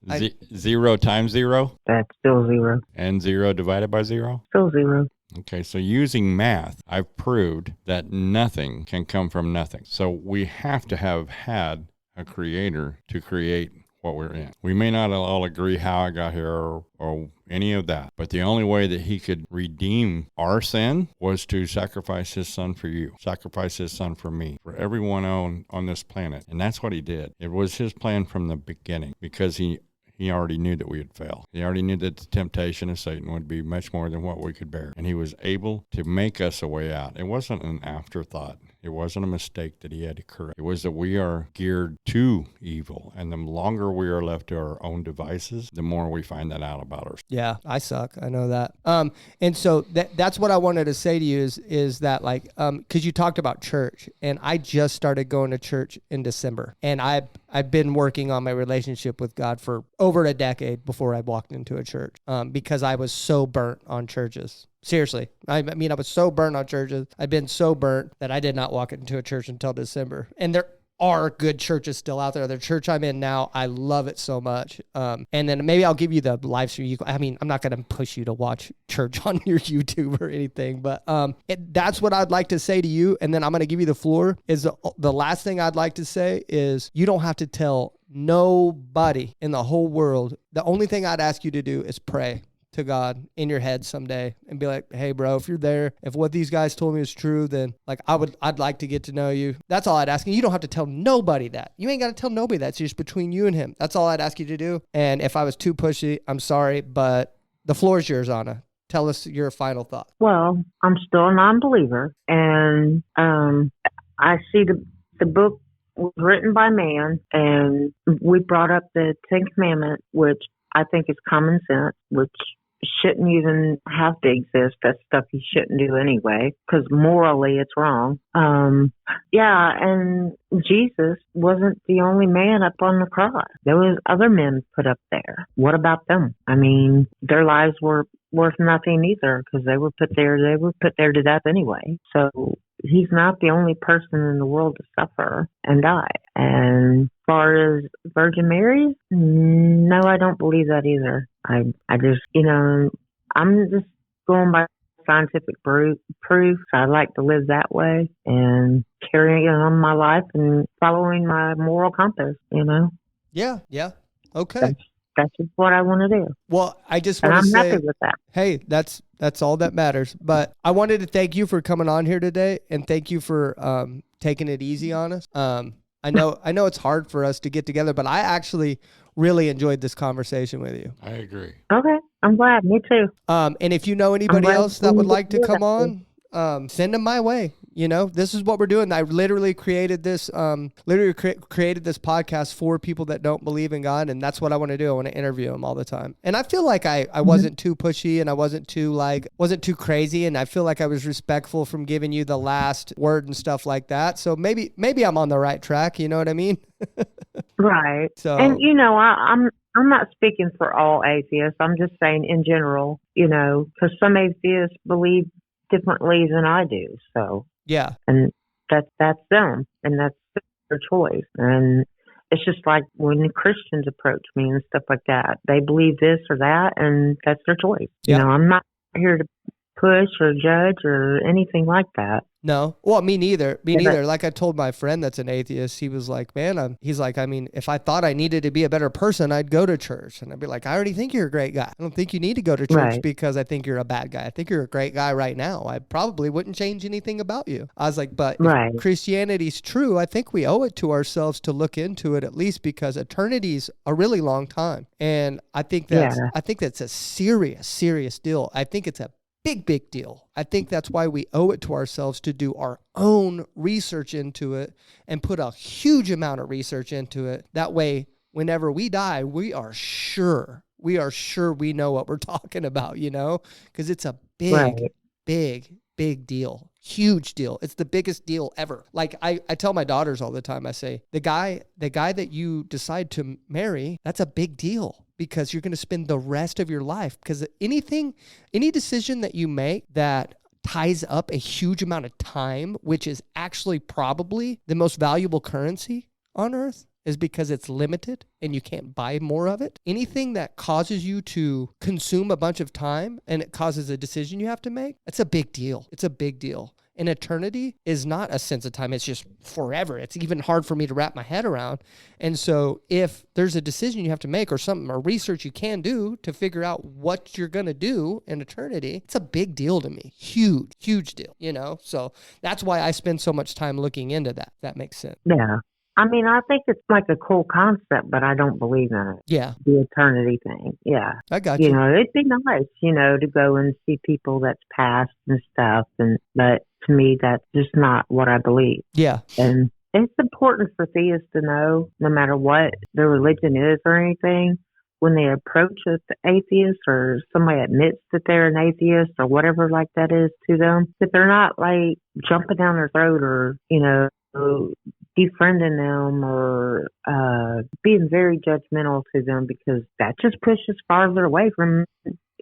0 times 0? That's still 0. And 0 divided by 0? Still 0. Okay, so using math, I've proved that nothing can come from nothing. So we have to have had a creator to create what we're in. We may not all agree how I got here or any of that, but the only way that he could redeem our sin was to sacrifice his son for you, sacrifice his son for me, for everyone on this planet. And that's what he did. It was his plan from the beginning because he already knew that we would fail. He already knew that the temptation of Satan would be much more than what we could bear. And he was able to make us a way out. It wasn't an afterthought. It wasn't a mistake that he had to correct. It was that we are geared to evil. And the longer we are left to our own devices, the more we find that out about ourselves. Yeah, I suck. I know that. And so that's what I wanted to say to you is that like, because you talked about church, and I just started going to church in December. And I've been working on my relationship with God for over a decade before I walked into a church, because I was so burnt on churches. Seriously. I mean, I was so burnt on churches. I'd been so burnt that I did not walk into a church until December. And there are good churches still out there. The church I'm in now, I love it so much. And then maybe I'll give you the live stream. I mean, I'm not going to push you to watch church on your YouTube or anything, but that's what I'd like to say to you. And then I'm going to give you the floor. Is the last thing I'd like to say is you don't have to tell nobody in the whole world. The only thing I'd ask you to do is pray to God in your head someday and be like, hey bro, if you're there, if what these guys told me is true, then like I'd like to get to know you. That's all I'd ask you. You don't have to tell nobody that. You ain't got to tell nobody that. It's just between you and him. That's all I'd ask you to do. And if I was too pushy, I'm sorry, but the floor is yours, Ana. Tell us your final thought. Well, I'm still a non-believer, and I see the book was written by man, and we brought up the 10 Commandments, which I think is common sense, which shouldn't even have to exist. That's stuff you shouldn't do anyway, because morally it's wrong. And Jesus wasn't the only man up on the cross. There was other men put up there. What about them? I mean, their lives were worth nothing either, because they were put there to death anyway. So he's not the only person in the world to suffer and die. And as far as Virgin Mary, no, I don't believe that either. I just, I'm just going by scientific proof. I like to live that way and carrying on my life and following my moral compass, you know. Yeah. Yeah. Okay. That's just what I want to do. Well, I just And want to I'm say, happy with that. hey, that's all that matters. But I wanted to thank you for coming on here today, and thank you for taking it easy on us. I know it's hard for us to get together, but I actually really enjoyed this conversation with you. I agree. Okay. I'm glad. Me too. And if you know anybody glad else that we would could like to do come that. on, send them my way. You know, this is what we're doing. I literally created this, created this podcast for people that don't believe in God, and that's what I want to do. I want to interview them all the time, and I feel like I wasn't too pushy, and I wasn't too crazy, and I feel like I was respectful from giving you the last word and stuff like that. So maybe I'm on the right track. You know what I mean? Right. So, And you know, I'm not speaking for all atheists. I'm just saying in general, you know, because some atheists believe differently than I do. So, yeah, and that's them, and that's their choice. And it's just like when Christians approach me and stuff like that, they believe this or that, and that's their choice. Yeah. You know, I'm not here to push or judge or anything like that. no. Well, me neither. Me Yeah, neither. Like I told my friend that's an atheist, he was like, man, he's like, I mean, if I thought I needed to be a better person, I'd go to church. And I'd be like, I already think you're a great guy. I don't think you need to go to church Right. because I think you're a bad guy. I think you're a great guy right now. I probably wouldn't change anything about you. I was like, but Right. if Christianity's true, I think we owe it to ourselves to look into it at least because eternity's a really long time. And I think that's a serious, serious deal. I think it's a big deal. I think that's why we owe it to ourselves to do our own research into it and put a huge amount of research into it. That way, whenever we die, we are sure we know what we're talking about, you know, because it's a big deal. Huge deal. It's the biggest deal ever. Like I tell my daughters all the time, I say, the guy that you decide to marry, that's a big deal because you're going to spend the rest of your life. Because any decision that you make that ties up a huge amount of time, which is actually probably the most valuable currency on earth, is because it's limited and you can't buy more of it. Anything that causes you to consume a bunch of time and it causes a decision you have to make, it's a big deal. It's a big deal. And eternity is not a sense of time. It's just forever. It's even hard for me to wrap my head around. And so if there's a decision you have to make or something or research you can do to figure out what you're going to do in eternity, it's a big deal to me. Huge deal, you know? So that's why I spend so much time looking into that. That makes sense. Yeah. I mean, I think it's like a cool concept, but I don't believe in it. Yeah. The eternity thing. Yeah. I got you. You know, it'd be nice, you know, to go and see people that's passed and stuff. But to me, that's just not what I believe. Yeah. And it's important for theists to know, no matter what their religion is or anything, when they approach an atheist or somebody admits that they're an atheist or whatever like that is to them, that they're not like jumping down their throat or, you know, defriending them or being very judgmental to them, because that just pushes farther away from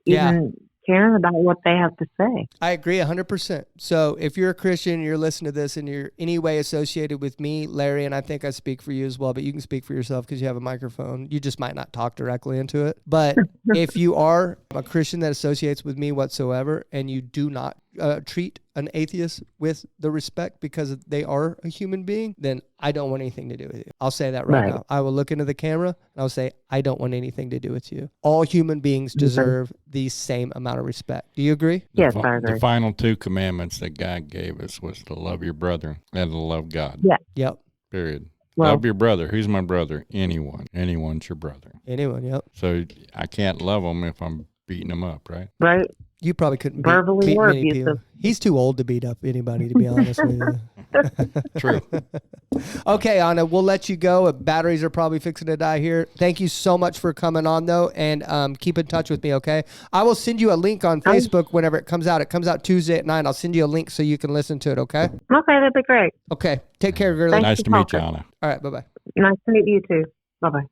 even caring about what they have to say. I agree 100%. So if you're a Christian and you're listening to this and you're any way associated with me, Larry, and I think I speak for you as well, but you can speak for yourself because you have a microphone. You just might not talk directly into it. But if you are a Christian that associates with me whatsoever and you do not treat an atheist with the respect because they are a human being, then I don't want anything to do with you. I'll say that right now. I will look into the camera and I'll say, I don't want anything to do with you. All human beings deserve the same amount of respect. Do you agree? Yes, I agree. The final two commandments that God gave us was to love your brother and to love God. Yeah. Yep. Period. Well, love your brother. Who's my brother? Anyone. Anyone's your brother. Anyone, yep. So I can't love them if I'm beating them up, right? Right. You probably couldn't Verbally beat or many abusive. people. He's too old to beat up anybody, to be honest with you. True. Okay, Ana, we'll let you go. Batteries are probably fixing to die here. Thank you so much for coming on, though, and keep in touch with me, okay? I will send you a link on Facebook whenever it comes out. It comes out Tuesday at 9. I'll send you a link so you can listen to it, okay? Okay, that'd be great. Okay. Take care, girlie. Thanks. Nice to meet you, Ana. All right, bye-bye. Nice to meet you too. Bye-bye.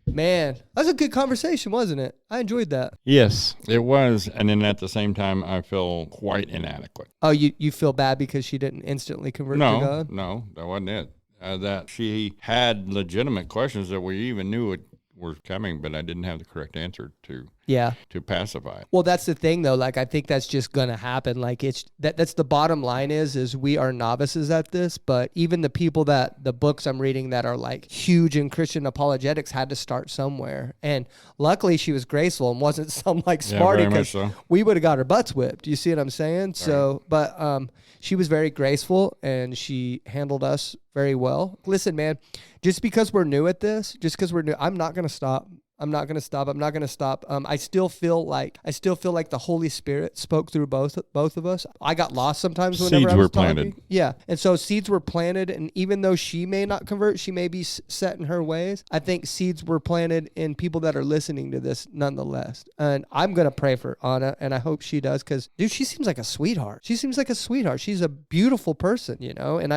Man, that was a good conversation, wasn't it? I enjoyed that. Yes, it was. And then at the same time, I feel quite inadequate. Oh, you feel bad because she didn't instantly convert to God? No, that wasn't it. That she had legitimate questions that we even knew were coming, but I didn't have the correct answer to. to pacify it. Well, that's the thing though. Like, I think that's just going to happen. Like, that's the bottom line is we are novices at this, but even the people that the books I'm reading that are like huge in Christian apologetics had to start somewhere. And luckily she was graceful and wasn't some like smarty, because we would have got our butts whipped. You see what I'm saying? So, but she was very graceful and she handled us very well. Listen, man, just because we're new at this, I'm not going to stop. I'm not going to stop. I still feel like the Holy Spirit spoke through both of us. I got lost sometimes whenever seeds I was were planted. talking. Yeah. And so seeds were planted, and even though she may not convert, she may be set in her ways. I think seeds were planted in people that are listening to this nonetheless. And I'm going to pray for Ana, and I hope she does, because dude, she seems like a sweetheart. She's a beautiful person, you know? And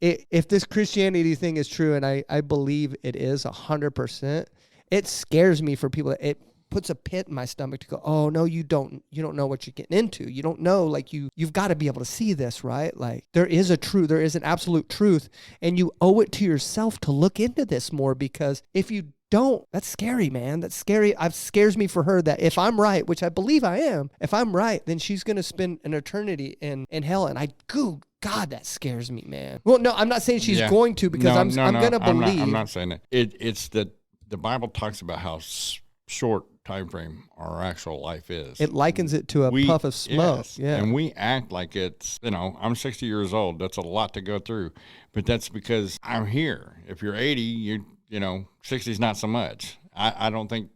if this Christianity thing is true, and I believe it is 100%, it scares me for people. It puts a pit in my stomach to go, oh no, you don't know what you're getting into. You don't know, like you've got to be able to see this, right? Like there is an absolute truth, and you owe it to yourself to look into this more, because if you don't, that's scary, man. That's scary. It scares me for her that if I'm right, which I believe I am, if I'm right, then she's going to spend an eternity in hell. And God, that scares me, man. Well, no, I'm not saying she's going to, because I'm going to believe. I'm not saying that. It's that the Bible talks about how short time frame our actual life is. It likens it to a puff of smoke. Yes, yeah. And we act like it's, I'm 60 years old. That's a lot to go through. But that's because I'm here. If you're 80, 60 is not so much. I don't think,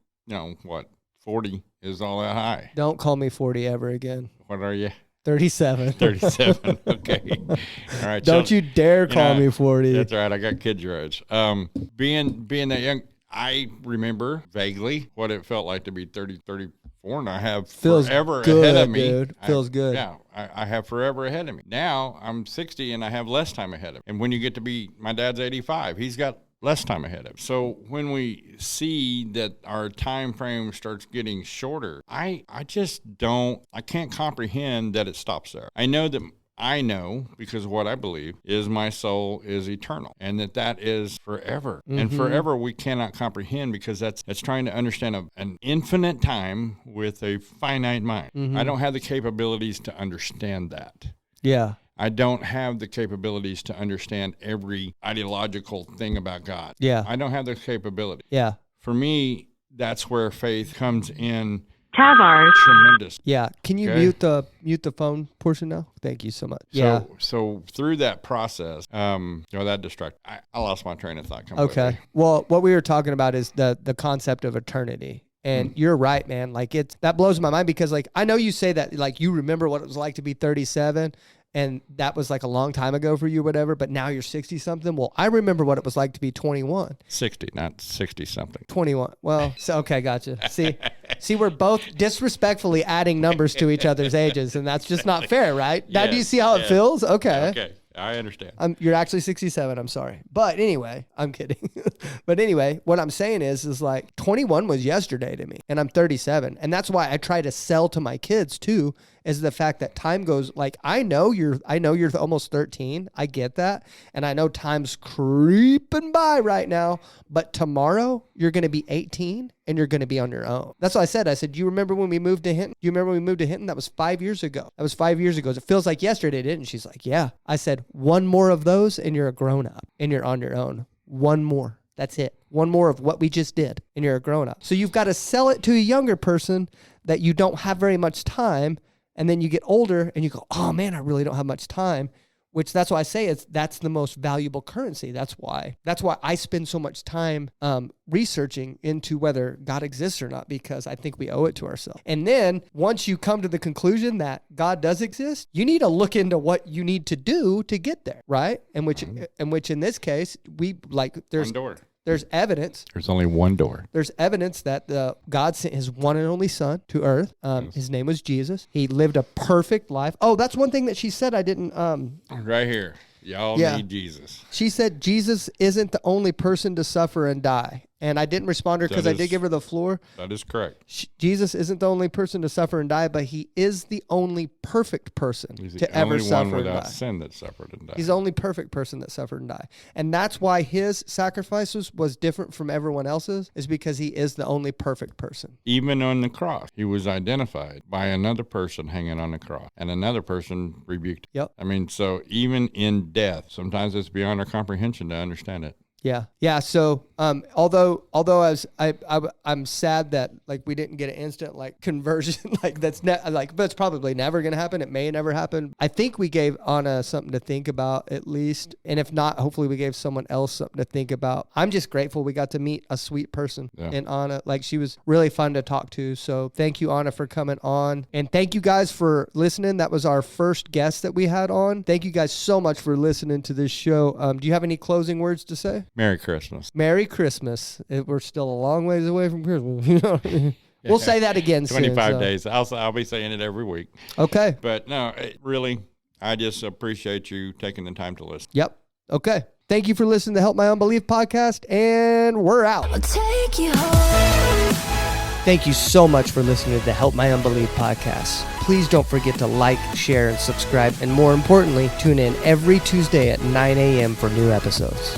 40 is all that high. Don't call me 40 ever again. What are you? 37. 37. Okay. All right. Don't you dare call me 40. That's all right. I got kids your age. Being that young, I remember vaguely what it felt like to be 30, 34, and I have forever ahead of me. Dude. Feels good. Yeah, I have forever ahead of me. Now I'm 60 and I have less time ahead of me. And when you get to be, my dad's 85, he's got less time ahead of him. So when we see that our time frame starts getting shorter, I can't comprehend that it stops there. I know, because of what I believe, is my soul is eternal, and that is forever. Mm-hmm. And forever we cannot comprehend, because that's trying to understand an infinite time with a finite mind. Mm-hmm. I don't have the capabilities to understand that. Yeah. I don't have the capabilities to understand every ideological thing about God. Yeah. I don't have the capability. Yeah. For me, that's where faith comes in. Tavars. Tremendous. Yeah. Can you mute the phone portion now? Thank you so much. So through that process, that distracted. I lost my train of thought completely. Okay. Well, what we were talking about is the concept of eternity. And you're right, man. Like that blows my mind, because like I know you say that like you remember what it was like to be 37, and that was like a long time ago for you, whatever, but now you're 60 something. Well, I remember what it was like to be 21. 60, not 60 something. 21. Well, okay, gotcha. See, we're both disrespectfully adding numbers to each other's ages, and that's just not fair, right? Now, do you see how it feels? Okay. Okay. I understand. You're actually 67. I'm sorry. But anyway, I'm kidding. But anyway, what I'm saying is like 21 was yesterday to me, and I'm 37. And that's why I try to sell to my kids too, is the fact that time goes, like, I know you're almost 13. I get that. And I know time's creeping by right now, but tomorrow you're going to be 18 and you're going to be on your own. That's what I said. Do you remember when we moved to Hinton? Do you remember when we moved to Hinton? That was 5 years ago. It feels like yesterday, didn't it? She's like, yeah. I said, one more of those and you're a grown up and you're on your own. One more. That's it. One more of what we just did and you're a grown up. So you've got to sell it to a younger person that you don't have very much time. And then you get older and you go, oh man, I really don't have much time. Which that's why I say that's the most valuable currency. That's why I spend so much time researching into whether God exists or not, because I think we owe it to ourselves. And then once you come to the conclusion that God does exist, you need to look into what you need to do to get there, right? And which in this case, there's evidence. There's only one door. There's evidence that God sent his one and only son to earth. His name was Jesus. He lived a perfect life. Oh, that's one thing that she said I didn't. Right here. Y'all need Jesus. She said Jesus isn't the only person to suffer and die. And I didn't respond to her because I did give her the floor. That is correct. Jesus isn't the only person to suffer and die, but he is the only perfect person to ever suffer and die. He's the only one without sin that suffered and died. He's the only perfect person that suffered and died. And that's why his sacrifices was different from everyone else's, is because he is the only perfect person. Even on the cross, he was identified by another person hanging on the cross, and another person rebuked him. Yep. I mean, so even in death, sometimes it's beyond our comprehension to understand it. Yeah. So, although I'm sad that like we didn't get an instant like conversion, like but it's probably never gonna happen. It may never happen. I think we gave Ana something to think about at least, and if not, hopefully we gave someone else something to think about. I'm just grateful we got to meet a sweet person in Ana. Like she was really fun to talk to. So thank you, Ana, for coming on, and thank you guys for listening. That was our first guest that we had on. Thank you guys so much for listening to this show. Do you have any closing words to say? Merry Christmas. Merry Christmas. We're still a long ways away from Christmas. You know? We'll say that again 25 soon, days. I'll be saying it every week. Okay. But no, really, I just appreciate you taking the time to listen. Yep. Okay. Thank you for listening to Help My Unbelief podcast, and we're out. I'll take you home. Thank you so much for listening to the Help My Unbelief podcast. Please don't forget to like, share, and subscribe, and more importantly, tune in every Tuesday at 9 a.m. for new episodes.